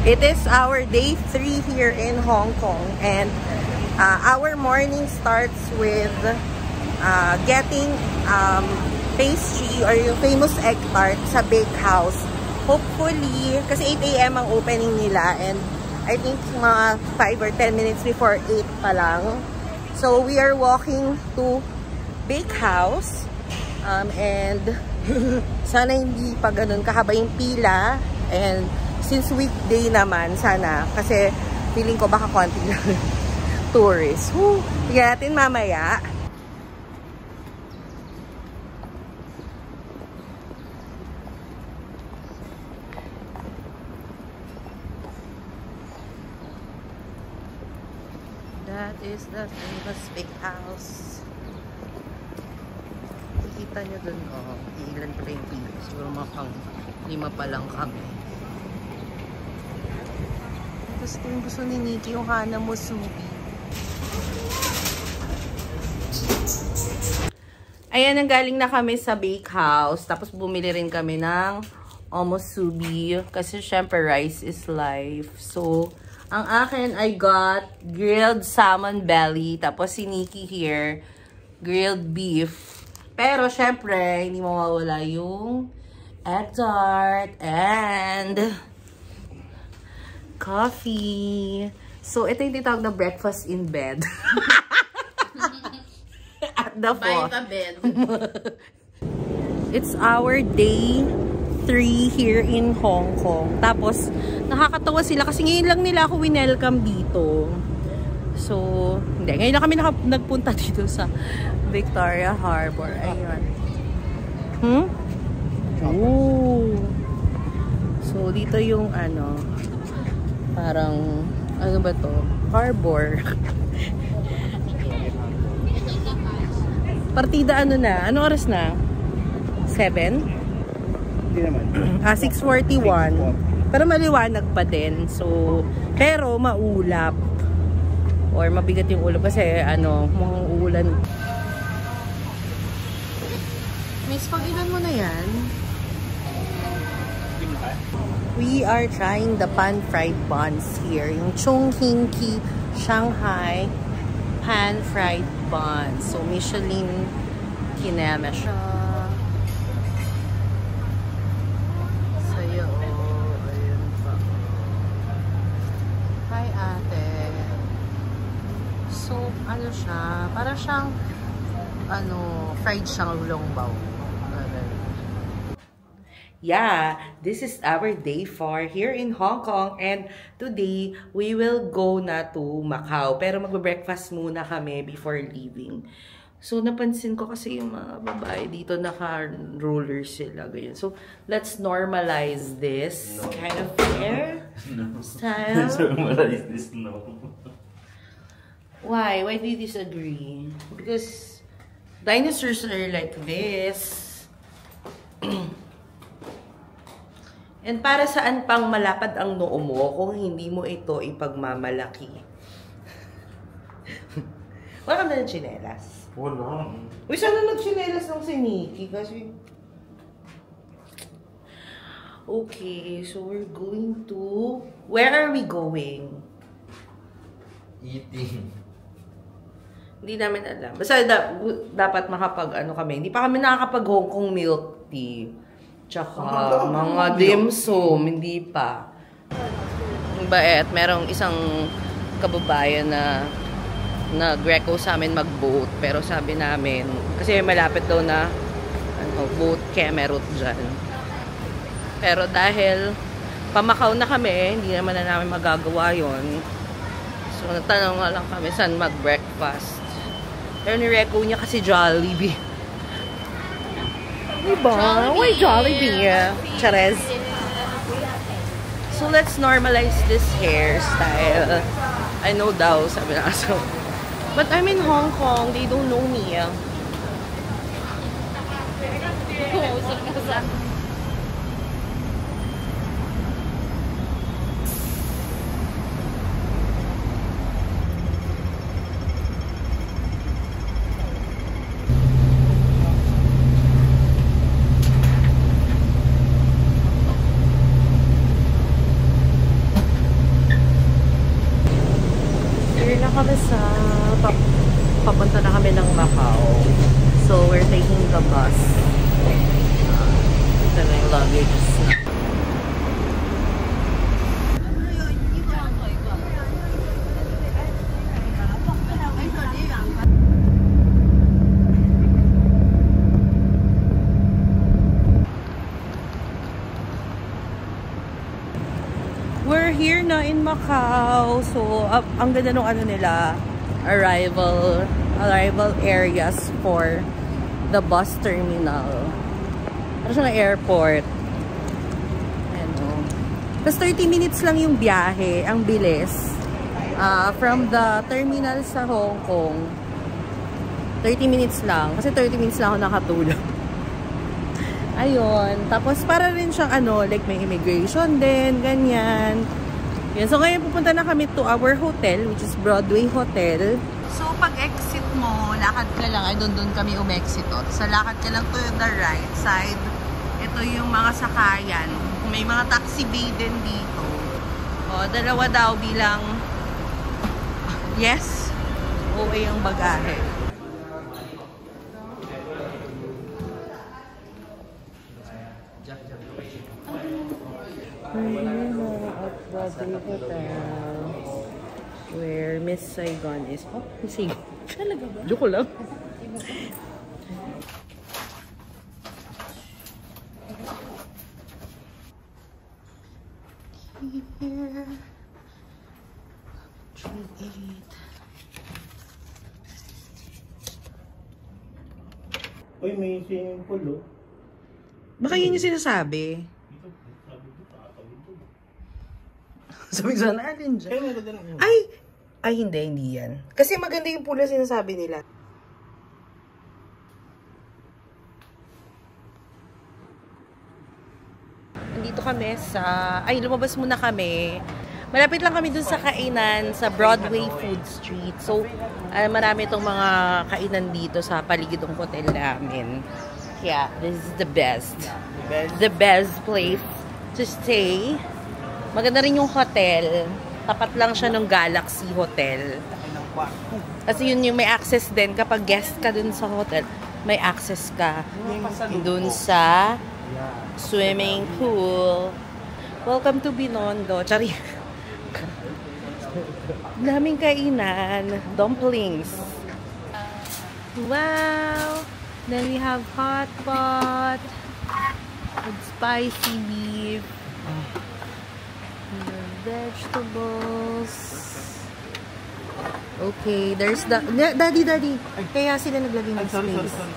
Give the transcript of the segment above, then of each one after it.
It is our day 3 here in Hong Kong, and our morning starts with getting pastry or yung famous egg tart sa bakehouse. Hopefully, kasi 8 AM ang opening nila, and I think mga 5 or 10 minutes before 8 pa lang. So we are walking to bakehouse, and sana hindi pa ganun kahaba yung pila, and since weekday naman, sana, kasi feeling ko baka konti lang tourists. Tignan natin mamaya. That is the famous bakehouse. Kita nyo dun, oh, ilan pa yung pila. Siguro mga pang 5 pa lang kami. Tapos ito yung gusto ni Nikki, yung Hana Musubi. Ayan, nanggaling na kami sa bakehouse. Tapos bumili rin kami ng omusubi. Kasi syempre rice is life. So, ang akin, I got grilled salmon belly. Tapos si Nikki here, grilled beef. Pero syempre, hindi mawawala yung egg tart and coffee. So, ito yung tinatawag na breakfast in bed. At the Buy a bed. It's our day 3 here in Hong Kong. Tapos, nakakatawa sila kasi ngayon lang nila ako winelcome dito. So, hindi. Ngayon lang kami nagpunta dito sa Victoria Harbor. Ayun. Ooh. So, dito yung ano, parang, ano ba to? Harbor. Partida ano na? Ano oras na? 7? Hindi naman. 6:41. Pero maliwanag pa din. So, pero maulap. Or mabigat yung ulo kasi ano, mga ulan. Miss, pag-ilan mo na yan? We are trying the pan-fried buns here. Yung Chongqing Shanghai pan-fried buns. So, Michelin kineme siya. Sa'yo, oh. Ayun pa. Hi, ate. So, ano siya? Para siyang, ano, fried siyang longbaw. Yeah, this is our day 4 here in Hong Kong, and today we will go na to Macau, pero magbe-breakfast muna kami before leaving. So napansin ko kasi yung mga babae dito naka-rollers sila ganyan. So let's normalize this kind of hair style. Let's normalize this, no. Why do you disagree? Because dinosaurs are like this. And para saan pang malapad ang noo mo kung hindi mo ito ipagmamalaki? Wala ka na ng tsinelas? Wala. Uy, sana nag-tsinelas ng si Nikki kasi... Okay, so we're going to... Where are we going? Eating. Hindi namin alam. Basta dapat makapag-ano kami. Hindi pa kami nakakapag Hong Kong milk tea. Tsaka mga dim sum, hindi pa. Bait, merong isang kababayan na nag-reco sa amin mag-boat. Pero sabi namin, kasi malapit daw na boat Kemerut dyan. Pero dahil pamakaw na kami, hindi naman na namin magagawa yon. So natanong nga lang kami saan mag-breakfast. Pero ni-reco niya kasi Jollibee. Diba? Why Jollibee? Charez. So, let's normalize this hairstyle. I know daw, sabi na aso. But I'm in Hong Kong. They don't know me. kami sa papunta na kami ng Macau. So we're taking the bus. Ito na yung luggage. We're here na in Macau. So, ang ganda nung ano nila, arrival areas for the bus terminal. Ano siya na airport. Ano. Tapos 30 minutes lang yung biyahe. Ang bilis. From the terminal sa Hong Kong. 30 minutes lang. Kasi 30 minutes lang ako nakatulog. Ayun. Tapos, para rin siyang ano, like may immigration din, ganyan. Yan. So, ngayon pupunta na kami to our hotel, which is Broadway Hotel. So, pag exit mo, lakad ka lang. Ay, doon kami umexit. Sa lakad ka lang to the right side. Ito yung mga sakayan. May mga taxi bay din dito. O, dalawa daw bilang yes. OA yung bagahe. We're at Broadway Hotel where Miss Saigon is. Oh, Miss Saigon. Talaga ba? Joke lang. Here. 38. Uy, may swimming pool, oh. Baka yun yung sinasabi. Sabi sana alin dyan. Ay, hindi yan. Kasi maganda yung pool na sinasabi nila. Nandito kami sa... Ay, lumabas muna kami. Malapit lang kami dun sa kainan sa Broadway Food Street. So, marami itong mga kainan dito sa paligid ng hotel namin. Yeah, this is the best. The best place to stay. Maganda rin yung hotel. Tapat lang siya ng Galaxy Hotel. Kasi yun yung may access din. Kapag guest ka dun sa hotel, may access ka dun sa swimming pool. Welcome to Binondo. Chari. Daming kainan. Dumplings. Wow! Then we have hot pot with spicy beef. Vegetables. Okay, there's the... Daddy. Kaya sila naglagay ng space. Sorry.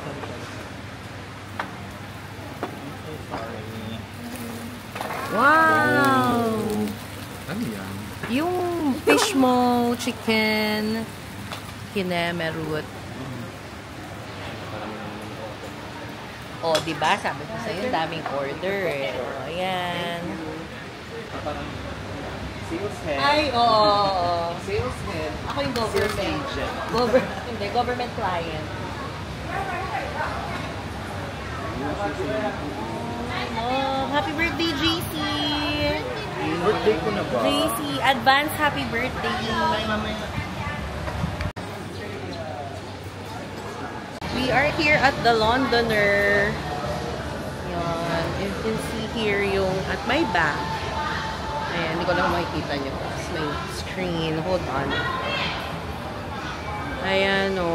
Wow! Ano yan? Yung fish mo, chicken, kinemerut. Oh, diba? Sabi ko sa'yo, daming order eh. Oh, ayan. Sales head. Ay, oo. Sales head. Ako yung government. Hindi, government client. Oh, happy birthday, JC! Birthday ko na ba? JC, advance happy birthday! We are here at the Londoner. Yan. You can see here yung at my back. Ayan, hindi ko lang makikita nyo. May screen. Hold on. Ayan o.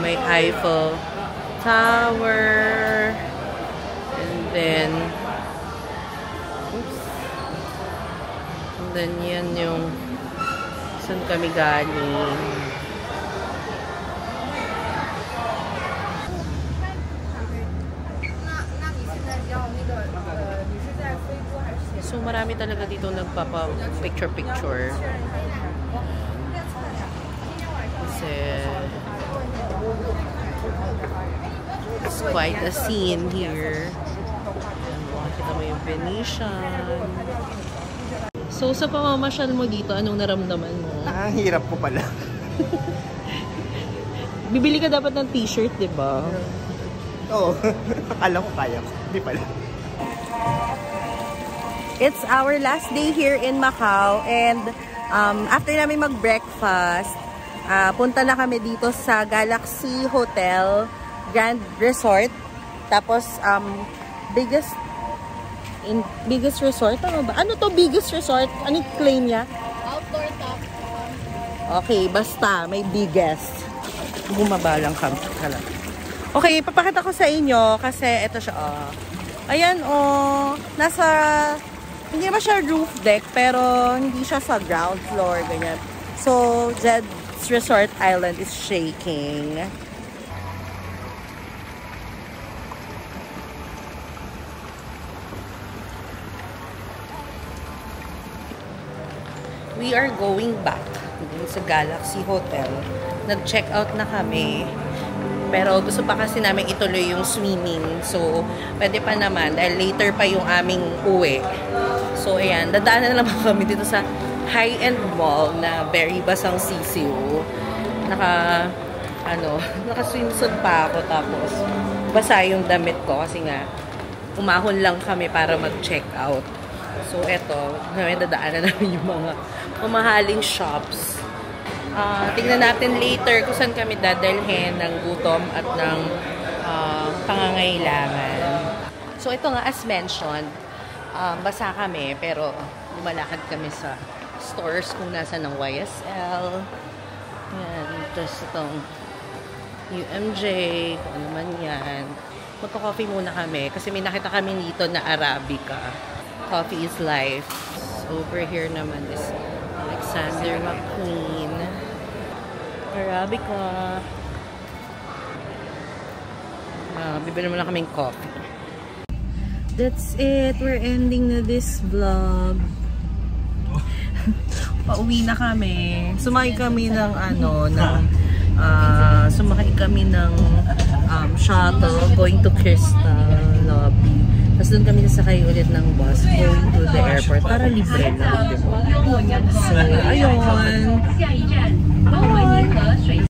May Eiffel Tower. And then oops. And then yan yung saan kami galing. So, marami talaga dito nagpapa-picture-picture. Kasi it's quite a scene here. Makikita mo yung Venetian. So, sa pamamasyal mo dito, anong naramdaman mo? Ang hirap ko pala. Bibili ka dapat ng t-shirt, di ba? Oo. Akala ko kaya ko. Hindi pala. It's our last day here in Macau and after namin mag-breakfast, punta na kami dito sa Galaxy Hotel Grand Resort. Tapos, biggest resort? Ano ba? Ano to biggest resort? Ano yung claim niya? Outdoor top. Okay, basta may biggest. Bumaba lang kami. Okay, papakita ko sa inyo kasi ito siya. Ayan, hindi naman siya roof deck, pero hindi siya sa ground floor, ganyan. So, Jed's Resort Island is shaking. We are going back sa Galaxy Hotel. Nag-check out na kami. Pero gusto pa kasi namin ituloy yung swimming. So, pwede pa naman. Dahil later pa yung aming uwi. So, ayan. Dadaanan na naman kami dito sa high-end mall na very basang sisiw. Naka-swimsuit pa ako. Tapos, basa yung damit ko. Kasi nga, umahon lang kami para mag-check out. So, eto. Dadaanan namin yung mga mamahaling shops. Tingnan natin later kung saan kami dadalhin ng gutom at ng pangangailangan. So, ito nga, as mentioned, basa kami, pero lumalakad kami sa stores kung nasa ng YSL. Yan. Tapos itong UMJ, kung ano man yan. Magka-coffee muna kami kasi may nakita kami dito na Arabica. Coffee is life. Over here naman is Alexander McQueen. Arabica. Bibili naman lang kaming coffee. That's it. We're ending na this vlog. Pauwi na kami. Sumakay kami ng shuttle going to Crystal Lobby. Tapos doon kami nasakay ulit ng bus going to the airport para libre lang. So, ayun. Bye!